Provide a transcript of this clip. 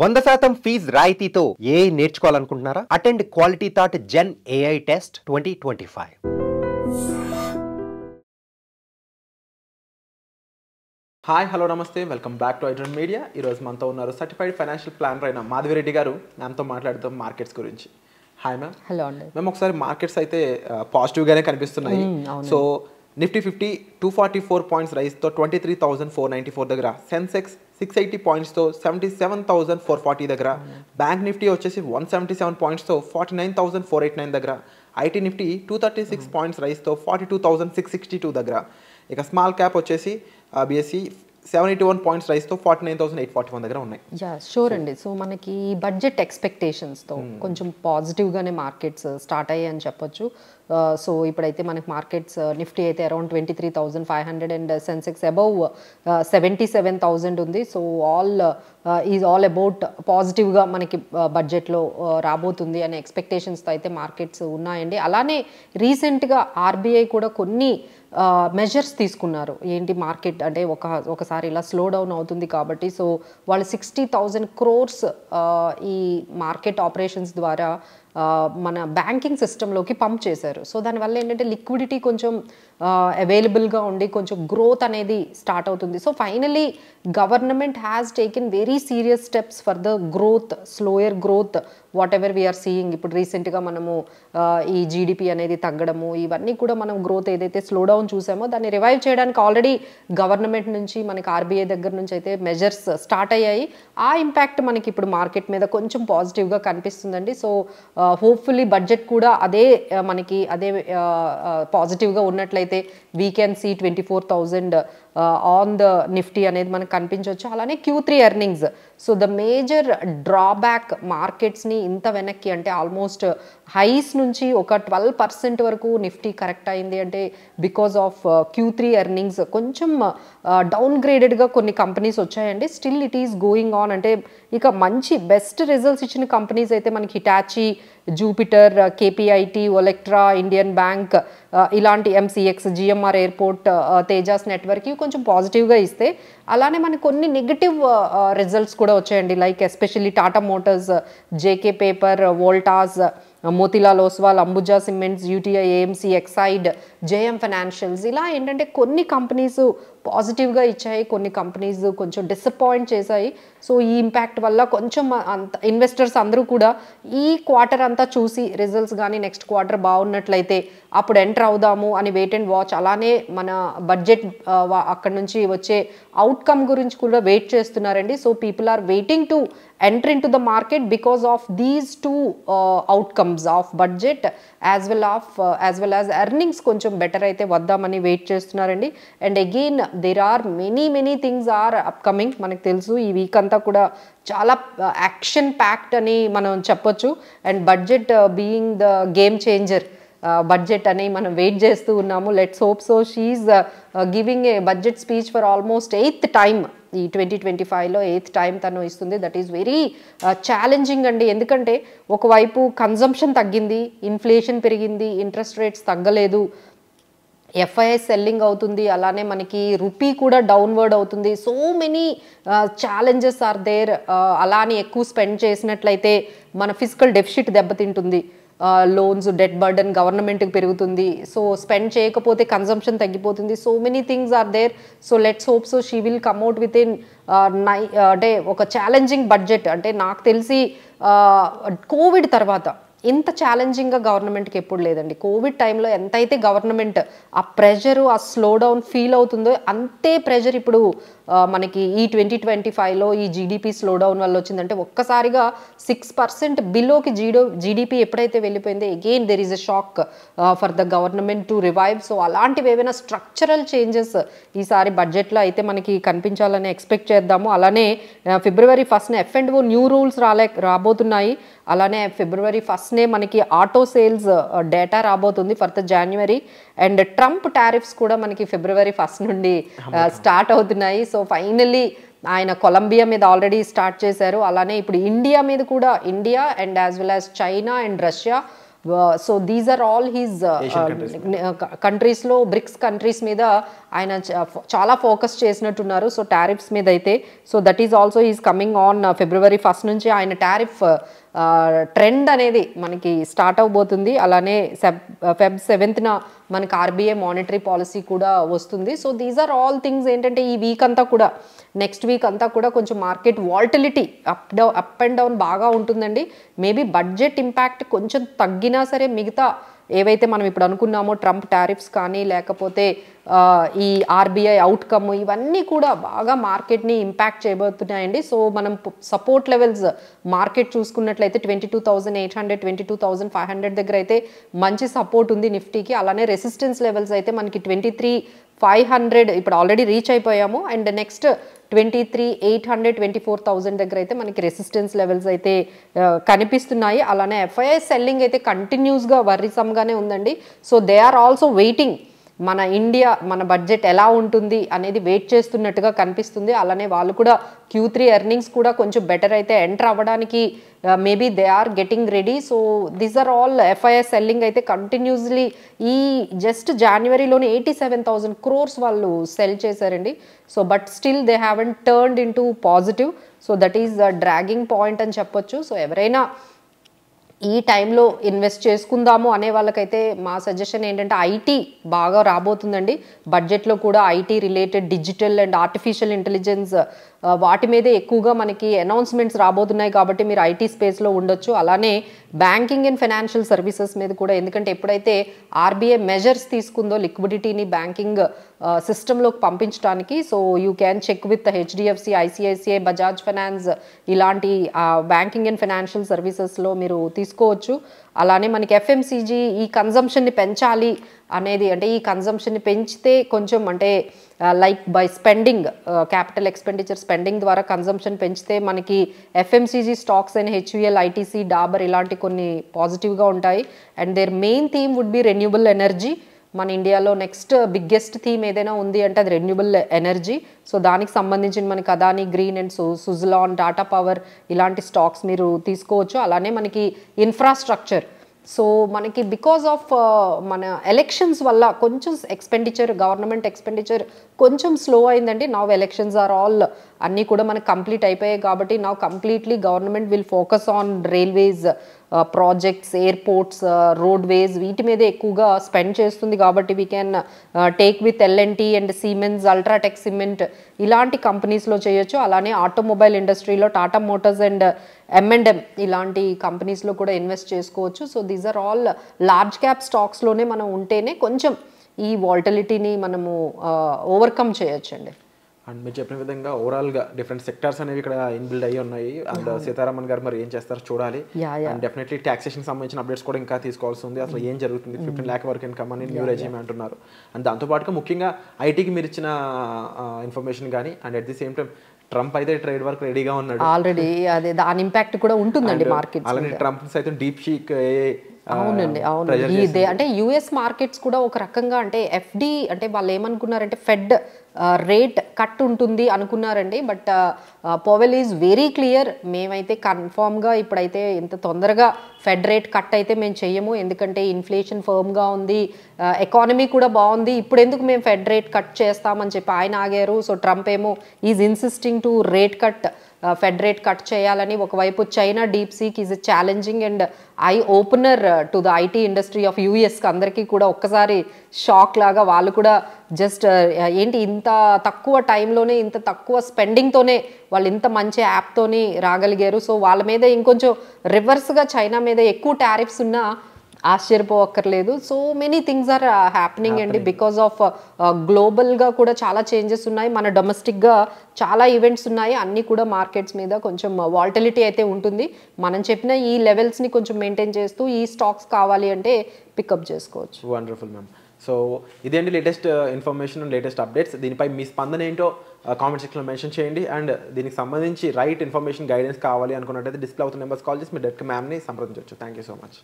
100% fees రాయితీతో AI నేర్చుకోవాలనుకుంటున్నారా? Attend quality thought gen AI test 2025. Hi hello నమస్తే, welcome back to iDream media. ఈరోజు మనతో ఉన్నారు సర్టిఫైడ్ ఫైనాన్షియల్ ప్లానర్ అయిన మాధవిరెడ్డి గారు. మ్యామ్తో మాట్లాడుతాం మార్కెట్స్ గురించి. Hi ma'am. హలో అండి. మేము ఒకసారి మార్కెట్స్ అయితే పాజిటివ్గానే కనిపిస్తున్నాయి. సో నిఫ్టీ 50 244 పాయింట్స్ రైజ్తో 23,494 దగ్గర, సెన్సెక్స్ 680 పాయింట్స్తో 77,440 దగ్గర, బ్యాంక్ నిఫ్టీ వచ్చేసి 177 పాయింట్స్తో 49,489 దగ్గర, ఐటీ నిఫ్టీ 236 పాయింట్స్ రైజ్తో 42,662 దగ్గర, ఇక స్మాల్ క్యాప్ వచ్చేసి బిఎస్సి 781 పాయింట్స్ రైజ్తో 49,841 దగ్గర ఉన్నాయి. యా షూర్ అండి. సో మనకి బడ్జెట్ ఎక్స్పెక్టేషన్స్తో కొంచెం పాజిటివ్గానే మార్కెట్స్ స్టార్ట్ అయ్యాయి అని చెప్పొచ్చు. సో ఇప్పుడైతే మనకి మార్కెట్స్ నిఫ్టీ అయితే అరౌండ్ 23,500 అండ్ సెన్సెక్స్ అబౌవ్ 77,000 ఉంది. సో ఈజ్ ఆల్ అబౌట్ పాజిటివ్గా మనకి బడ్జెట్లో రాబోతుంది అనే ఎక్స్పెక్టేషన్స్తో అయితే మార్కెట్స్ ఉన్నాయండి. అలానే రీసెంట్గా ఆర్బీఐ కూడా కొన్ని మెజర్స్ తీసుకున్నారు. ఏంటి మార్కెట్ అంటే ఒకసారి ఇలా స్లో డౌన్ అవుతుంది కాబట్టి సో వాళ్ళు 60,000 crores ఈ మార్కెట్ ఆపరేషన్స్ ద్వారా మన బ్యాంకింగ్ సిస్టంలోకి పంప్ చేశారు. సో దానివల్ల ఏంటంటే లిక్విడిటీ కొంచెం అవైలబుల్గా ఉండి కొంచెం గ్రోత్ అనేది స్టార్ట్ అవుతుంది. So finally government has taken very serious steps for the growth, slower growth whatever we are seeing. ఇప్పుడు రీసెంట్గా మనము ఈ జీడిపి అనేది తగ్గడము, ఇవన్నీ కూడా మనం గ్రోత్ ఏదైతే స్లో డౌన్ చూసామో దాన్ని రివైవ్ చేయడానికి ఆల్రెడీ గవర్నమెంట్ నుంచి మనకి ఆర్బీఐ దగ్గర నుంచి అయితే మెజర్స్ స్టార్ట్ అయ్యాయి. ఆ ఇంపాక్ట్ మనకి ఇప్పుడు మార్కెట్ మీద కొంచెం పాజిటివ్గా కనిపిస్తుందండి. సో హోప్ఫుల్లీ బడ్జెట్ కూడా అదే మనకి అదే పాజిటివ్గా ఉన్నట్లయితే we can see 24,000 on the Nifty అనేది మనకు కనిపించవచ్చు. అలానే Q3 earnings. So the major drawback మార్కెట్స్ని ఇంత వెనక్కి అంటే ఆల్మోస్ట్ హైస్ నుంచి ఒక 12% వరకు నిఫ్టీ కరెక్ట్ అయింది అంటే బికాస్ ఆఫ్ Q3 ఎర్నింగ్స్ కొంచెం డౌన్ గ్రేడెడ్గా కొన్ని కంపెనీస్ వచ్చాయండి. Still it is going on. అంటే ఇక మంచి బెస్ట్ రిజల్ట్స్ ఇచ్చిన కంపెనీస్ అయితే మనకి Hitachi, Jupiter, KPIT, Olectra, Indian Bank, ఇలాంటి MCX, GMR airport, Tejas network ఇవి కొంచెం పాజిటివ్గా ఇస్తే అలానే మనకి కొన్ని నెగిటివ్ రిజల్ట్స్ కూడా వచ్చాయండి. Like especially Tata Motors, JK Paper, Voltas, Motilal Oswal, Ambuja Cements, UTI, AMC, Exide, JM Financials, ఇలా ఏంటంటే కొన్ని కంపెనీస్ పాజిటివ్గా ఇచ్చాయి, కొన్ని కంపెనీస్ కొంచెం డిసప్పాయింట్ చేశాయి. సో ఈ ఇంపాక్ట్ వల్ల కొంచెం అంత ఇన్వెస్టర్స్ అందరూ కూడా ఈ క్వార్టర్ అంతా చూసి రిజల్ట్స్ కానీ నెక్స్ట్ క్వార్టర్ బాగున్నట్లయితే అప్పుడు ఎంటర్ అవుదాము అని వెయిట్ అండ్ వాచ్. అలానే మన బడ్జెట్ అక్కడ నుంచి వచ్చే అవుట్కమ్ గురించి కూడా వెయిట్ చేస్తున్నారండి. So people are waiting to enter into the market because of these two outcomes of budget as well as earnings కొంచెం బెటర్ అయితే వద్దామని వెయిట్ చేస్తున్నారండి. And again there are many things are upcoming. మనకు తెలుసు ఈ week అంతా కూడా చాలా యాక్షన్ ప్యాక్డ్ అని మనం చెప్పొచ్చు. And budget being the game changer budget అని మనం వెయిట్ చేస్తూ ఉన్నాము. Let's hope so. She's giving a budget speech for almost 8th time ఈ 2025లో 8th టైం తను ఇస్తుంది. దట్ ఈస్ వెరీ ఛాలెంజింగ్ అండి. ఎందుకంటే ఒకవైపు కన్జంప్షన్ తగ్గింది, ఇన్ఫ్లేషన్ పెరిగింది, ఇంట్రెస్ట్ రేట్స్ తగ్గలేదు, ఎఫ్ఐఐ సెల్లింగ్ అవుతుంది, అలానే మనకి రూపీ కూడా డౌన్వర్డ్ అవుతుంది. So many challenges are there. అలానే ఎక్కువ స్పెండ్ చేసినట్లయితే మన ఫిజికల్ డెఫిసిట్ దెబ్బతింటుంది, లోన్స్, డెట్ బర్డన్ గవర్నమెంట్కి పెరుగుతుంది. సో స్పెండ్ చేయకపోతే కన్జంప్షన్ తగ్గిపోతుంది. So many things are there. So let's hope so she will come out with in అంటే ఒక ఛాలెంజింగ్ బడ్జెట్. అంటే నాకు తెలిసి కోవిడ్ తర్వాత ఇంత ఛాలెంజింగ్గా గవర్నమెంట్కి ఎప్పుడు లేదండి. కోవిడ్ టైంలో ఎంతైతే గవర్నమెంట్ ఆ ప్రెషరు, ఆ స్లో డౌన్ ఫీల్ అవుతుందో అంతే ప్రెషర్ ఇప్పుడు మనకి ఈ 2025లో ఈ జీడిపి స్లో డౌన్ వల్ల వచ్చిందంటే ఒక్కసారిగా 6% బిలోకి జీడిపి ఎప్పుడైతే వెళ్ళిపోయిందో again there is a shock for the government to revive. So అలాంటివి ఏవైనా స్ట్రక్చరల్ చేంజెస్ ఈసారి బడ్జెట్లో అయితే మనకి కనిపించాలని ఎక్స్పెక్ట్ చేద్దాము. అలానే February 1st F&O new rules రాబోతున్నాయి. అలానే February 1st మనకి ఆటో సేల్స్ డేటా రాబోతుంది for the January. And Trump tariffs కూడా మనకి February 1st నుండి స్టార్ట్ అవుతున్నాయి. సో ఫైనల్లీ ఆయన కొలంబియా మీద ఆల్రెడీ స్టార్ట్ చేశారు. అలానే ఇప్పుడు ఇండియా మీద కూడా, India and as well as China and Russia so these are all his కంట్రీస్లో బ్రిక్స్ కంట్రీస్ మీద ఆయన చాలా ఫోకస్ చేసినట్టున్నారు. సో టారిఫ్స్ మీద అయితే so that is also is coming on February 1 నుంచి ఆయన టారిఫ్ ట్రెండ్ అనేది మనకి స్టార్ట్ అవబోతుంది. అలానే Feb 7న మనకి RBI మానిటరీ పాలసీ కూడా వస్తుంది. So these are all things ఏంటంటే ఈ వీక్ అంతా కూడా నెక్స్ట్ వీక్ అంతా కూడా కొంచెం market volatility up and down బాగా ఉంటుందండి. మేబీ బడ్జెట్ ఇంపాక్ట్ కొంచెం తగ్గినా సరే మిగతా ఏవైతే మనం ఇప్పుడు అనుకున్నామో ట్రంప్ టారిఫ్స్ కానీ లేకపోతే ఈ RBI అవుట్కమ్ ఇవన్నీ కూడా బాగా మార్కెట్ని ఇంపాక్ట్ చేయబోతున్నాయండి. సో మనం సపోర్ట్ లెవెల్స్ మార్కెట్ చూసుకున్నట్లయితే 22,800 22,500 దగ్గర అయితే మంచి సపోర్ట్ ఉంది నిఫ్టీకి. అలానే రెసిస్టెన్స్ లెవెల్స్ అయితే మనకి 23,500 ఇప్పుడు ఆల్రెడీ రీచ్ అయిపోయాము. అండ్ నెక్స్ట్ 23,800 24,000 దగ్గర అయితే మనకి రెసిస్టెన్స్ లెవెల్స్ అయితే కనిపిస్తున్నాయి. అలానే FII సెల్లింగ్ అయితే కంటిన్యూస్గా వర్రిసమ్గానే ఉందండి. So they are also waiting మన ఇండియా మన బడ్జెట్ ఎలా ఉంటుంది అనేది వెయిట్ చేస్తున్నట్టుగా కనిపిస్తుంది. అలానే వాళ్ళు కూడా Q3 ఎర్నింగ్స్ కూడా కొంచెం బెటర్ అయితే ఎంటర్ అవ్వడానికి maybe they are getting ready. So these are all FII selling అయితే కంటిన్యూస్లీ ఈ జస్ట్ జనవరిలోనే 87,000 crores వాళ్ళు సెల్ చేశారండి. So but still they haven't turned into positive. So that is dragging point అని చెప్పొచ్చు. So ఎవరైనా ఈ టైంలో ఇన్వెస్ట్ చేసుకుందాము అనే వాళ్ళకైతే మా సజెషన్ ఏంటంటే ఐటీ బాగా రాబోతుందండి. బడ్జెట్లో కూడా IT related digital and artificial intelligence వాటి మీదే ఎక్కువగా మనకి అనౌన్స్మెంట్స్ రాబోతున్నాయి కాబట్టి మీరు ఐటీ స్పేస్లో ఉండొచ్చు. అలానే బ్యాంకింగ్ అండ్ ఫైనాన్షియల్ సర్వీసెస్ మీద కూడా, ఎందుకంటే ఎప్పుడైతే RBI మెజర్స్ తీసుకుందో లిక్విడిటీని బ్యాంకింగ్ సిస్టంలోకి పంపించడానికి, so you can check with HDFC, ICICI, Bajaj finance ఇలాంటి బ్యాంకింగ్ అండ్ ఫైనాన్షియల్ సర్వీసెస్లో మీరు తీసుకోవచ్చు. అలానే మనకి FMCG ఈ కన్జంప్షన్ని పెంచాలి అనేది, అంటే ఈ కన్జంప్షన్ని పెంచితే కొంచెం అంటే like by spending capital expenditure spending ద్వారా కన్జంప్షన్ పెంచితే మనకి FMCG stocks and HUL, ITC, Dabur ఇలాంటి కొన్ని పాజిటివ్గా ఉంటాయి. And their main theme would be renewable energy. మన ఇండియాలో నెక్స్ట్ బిగ్గెస్ట్ థీమ్ ఏదైనా ఉంది అంటే అది రెన్యూబుల్ ఎనర్జీ. సో దానికి సంబంధించిన మనకి Adani green and Suzlon, Tata power ఇలాంటి స్టాక్స్ మీరు తీసుకోవచ్చు. అలానే మనకి ఇన్ఫ్రాస్ట్రక్చర్, సో మనకి బికాజ్ ఆఫ్ మన ఎలక్షన్స్ వల్ల కొంచెం ఎక్స్పెండిచర్, గవర్నమెంట్ ఎక్స్పెండిచర్ కొంచెం స్లో అయిందండి. నౌ ఎలక్షన్స్ ఆర్ ఆల్ అన్నీ కూడా మనకు కంప్లీట్ అయిపోయాయి కాబట్టి now completely government will focus on railways projects, airports, roadways వీటి మీద ఎక్కువగా స్పెండ్ చేస్తుంది కాబట్టి we can take with L&T and siemens, UltraTech cement ఇలాంటి కంపెనీస్లో చేయొచ్చు. అలానే ఆటోమొబైల్ ఇండస్ట్రీలో టాటా మోటార్స్ అండ్ M&M ఇలాంటి కంపెనీస్లో కూడా ఇన్వెస్ట్ చేసుకోవచ్చు. So these are all large cap స్టాక్స్లోనే మనం ఉంటేనే కొంచెం ఈ వాల్టిలిటీని మనము ఓవర్కమ్ చేయొచ్చండి. అండ్ మీరు చెప్పిన విధంగా ఓవరాల్గా డిఫరెంట్ సెక్టార్స్ అనేవి ఇక్కడ ఇన్బిల్డ్ అయ్యి ఉన్నాయి. అండ్ సీతారామన్ గారు మరి ఏం చేస్తారో చూడాలి. అండ్ డెఫినెట్లీ టాక్సేషన్ సంబంధించిన అప్డేట్స్ కూడా ఇంకా తీసుకోవాల్సి ఉంది. అసలు ఏం జరుగుతుంది, 15 lakh వరకు ఇన్కమ్ అని న్యూ రెజ్యూమ్ అంటున్నారు. అండ్ దాంతోపాటుగా ముఖ్యంగా ఐటీకి మీరు ఇచ్చిన ఇన్ఫర్మేషన్ కానీ and at the same time Trump అయితే ట్రేడ్ వర్క్ రెడీగా ఉన్నాడు ఆల్రెడీ. అదే దాని ఇంపాక్ట్ కూడా ఉంటుందండి మార్కెట్. అలానే ట్రంప్ సైతం డీప్ షీక్ అవునండి, అవును. ఇదే అంటే US మార్కెట్స్ కూడా ఒక రకంగా అంటే FD అంటే వాళ్ళు ఏమనుకున్నారంటే ఫెడ్ రేట్ కట్ ఉంటుంది అనుకున్నారండి. But Powell is very clear, మేమైతే కన్ఫామ్గా ఇప్పుడైతే ఇంత తొందరగా ఫెడ్ రేట్ కట్ అయితే మేము చెయ్యము, ఎందుకంటే ఇన్ఫ్లేషన్ ఫర్మ్గా ఉంది, ఎకానమీ కూడా బాగుంది, ఇప్పుడు ఎందుకు మేము ఫెడ్ రేట్ కట్ చేస్తామని చెప్పి ఆయన ఆగారు. సో ట్రంప్ ఏమో is insisting to rate cut, fed rate cut చేయాలని. ఒకవైపు China deep seek is challenging and eye opener to the IT industry of US. అందరికీ కూడా ఒక్కసారి షాక్ లాగా వాళ్ళు కూడా జస్ట్ ఏంటి ఇంత తక్కువ టైంలోనే ఇంత తక్కువ స్పెండింగ్తోనే వాళ్ళు ఇంత మంచి యాప్తోని రాగలిగారు. సో వాళ్ళ మీద ఇంకొంచెం రివర్స్గా చైనా మీద ఎక్కువ టారిఫ్స్ ఉన్నా ఆశ్చర్యపోవక్కర్లేదు. So many things are happening అండి బికాస్ ఆఫ్ గ్లోబల్గా కూడా చాలా చేంజెస్ ఉన్నాయి, మన డొమెస్టిక్గా చాలా ఈవెంట్స్ ఉన్నాయి, అన్నీ కూడా మార్కెట్స్ మీద కొంచెం వాల్టిలిటీ అయితే ఉంటుంది. మనం చెప్పిన ఈ లెవెల్స్ని కొంచెం మెయింటైన్ చేస్తూ ఈ స్టాక్స్ కావాలి అంటే పికప్ చేసుకోవచ్చు. Wonderful ma'am. సో ఇదేంటి లేటెస్ట్ ఇన్ఫర్మేషన్, లేటెస్ట్ అప్డేట్స్. దీనిపై మీ స్పందన ఏంటో కామెంట్ సెక్షన్లో మెన్షన్ చేయండి. అండ్ దీనికి సంబంధించి రైట్ ఇన్ఫర్మేషన్, గైడెన్స్ కావాలి అనుకున్నట్టయితే డిస్ప్లే అవుతున్న నెంబర్స్ కాల్ చేసి మీరు డైరెక్ట్గా మ్యామ్ని సంప్రదించవచ్చు. Thank you so much.